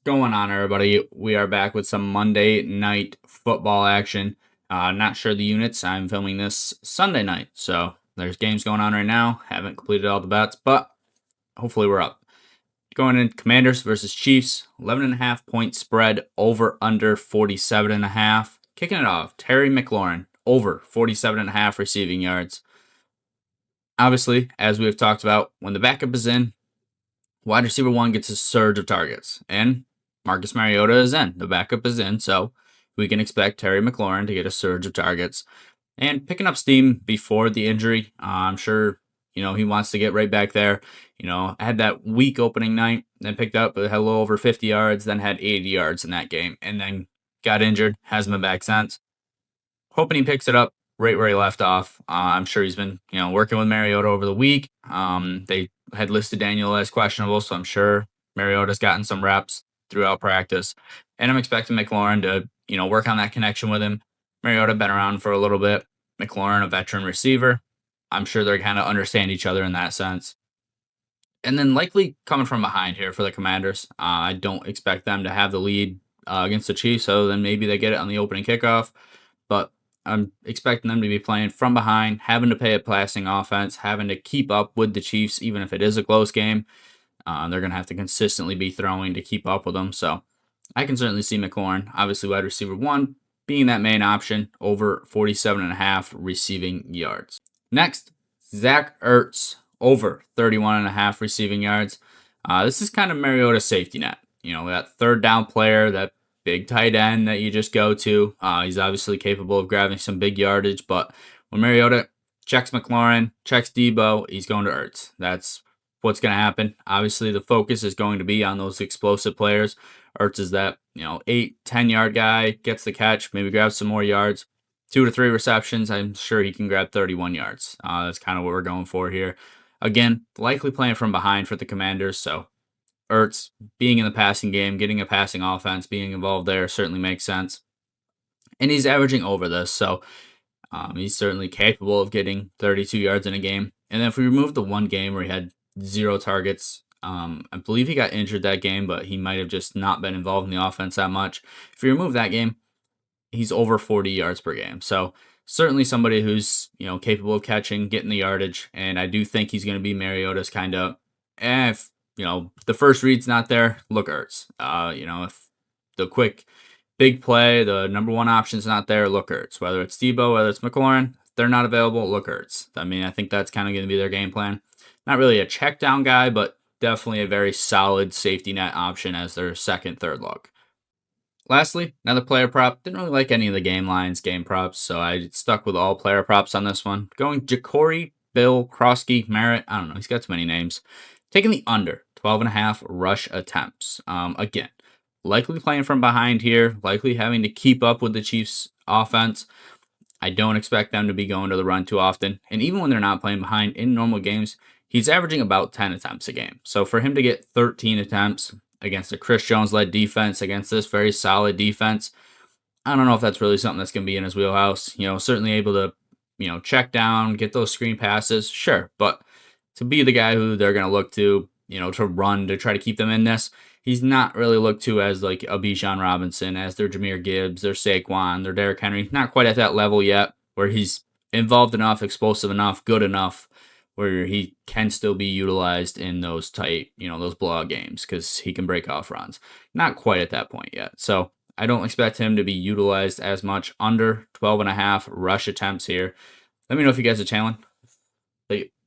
Going on, everybody? We are back with some Monday night football action. Not sure the units. I'm filming this Sunday night, so there's games going on right now. Haven't completed all the bets, but hopefully we're up. Going in Commanders versus Chiefs, 11.5 point spread, over under 47.5. Kicking it off, Terry McLaurin, over 47.5 receiving yards. Obviously, as we have talked about, when the backup is in, wide receiver one gets a surge of targets, and Marcus Mariota is in. The backup is in, so we can expect Terry McLaurin to get a surge of targets. And picking up steam before the injury, I'm sure, he wants to get right back there. I had that weak opening night, then picked up, had a little over 50 yards, then had 80 yards in that game, and then got injured. Hasn't been back since. Hoping he picks it up right where he left off. I'm sure he's been, working with Mariota over the week. They had listed Daniel as questionable, so I'm sure Mariota's gotten some reps throughout practice. And I'm expecting McLaurin to, work on that connection with him. Mariota been around for a little bit. McLaurin, a veteran receiver. I'm sure they kind of understand each other in that sense. And then likely coming from behind here for the Commanders. I don't expect them to have the lead against the Chiefs, so then maybe they get it on the opening kickoff. But I'm expecting them to be playing from behind, having to pay a passing offense, having to keep up with the Chiefs, even if it is a close game. They're going to have to consistently be throwing to keep up with them. So I can certainly see McLaurin, obviously wide receiver one, being that main option, over 47.5 receiving yards. Next, Zach Ertz, over 31.5 receiving yards. This is kind of Mariota's safety net. That third down player, that big tight end that you just go to. He's obviously capable of grabbing some big yardage, but when Mariota checks McLaurin, checks Debo, he's going to Ertz. That's what's going to happen. Obviously, the focus is going to be on those explosive players. Ertz is that, 8-10 yard guy, gets the catch, maybe grabs some more yards. 2 to 3 receptions, I'm sure he can grab 31 yards. That's kind of what we're going for here. Again, likely playing from behind for the Commanders, so Ertz being in the passing game, getting a passing offense, being involved there certainly makes sense. And he's averaging over this, so he's certainly capable of getting 32 yards in a game. And then if we remove the one game where he had 0 targets, I believe he got injured that game, but he might have just not been involved in the offense that much. If you remove that game, he's over 40 yards per game. So certainly somebody who's, capable of catching, getting the yardage. And I do think he's going to be Mariota's kind of, if, the first read's not there, look Ertz. If the quick big play, the number one option's not there, look Ertz. Whether it's Debo, whether it's McLaurin, if they're not available, look Ertz. I think that's kind of going to be their game plan. Not really a check down guy, but definitely a very solid safety net option as their second, third look. Lastly, another player prop. Didn't really like any of the game lines, game props, so I stuck with all player props on this one. Going Jacory, Bill, Krosky, Merritt. I don't know. He's got too many names. Taking the under 12.5 rush attempts. Again, likely playing from behind here, likely having to keep up with the Chiefs' offense. I don't expect them to be going to the run too often. And even when they're not playing behind in normal games, he's averaging about 10 attempts a game. So for him to get 13 attempts against a Chris Jones-led defense, against this very solid defense, I don't know if that's really something that's going to be in his wheelhouse. Certainly able to, check down, get those screen passes, sure. But to be the guy who they're going to look to, to run, to try to keep them in this, he's not really looked to as like a Bijan Robinson, as their Jahmyr Gibbs, their Saquon, their Derrick Henry. Not quite at that level yet, where he's involved enough, explosive enough, good enough, where he can still be utilized in those tight, those blowout games, because he can break off runs. Not quite at that point yet. So I don't expect him to be utilized as much. Under 12.5 rush attempts here. Let me know if you guys are channeling.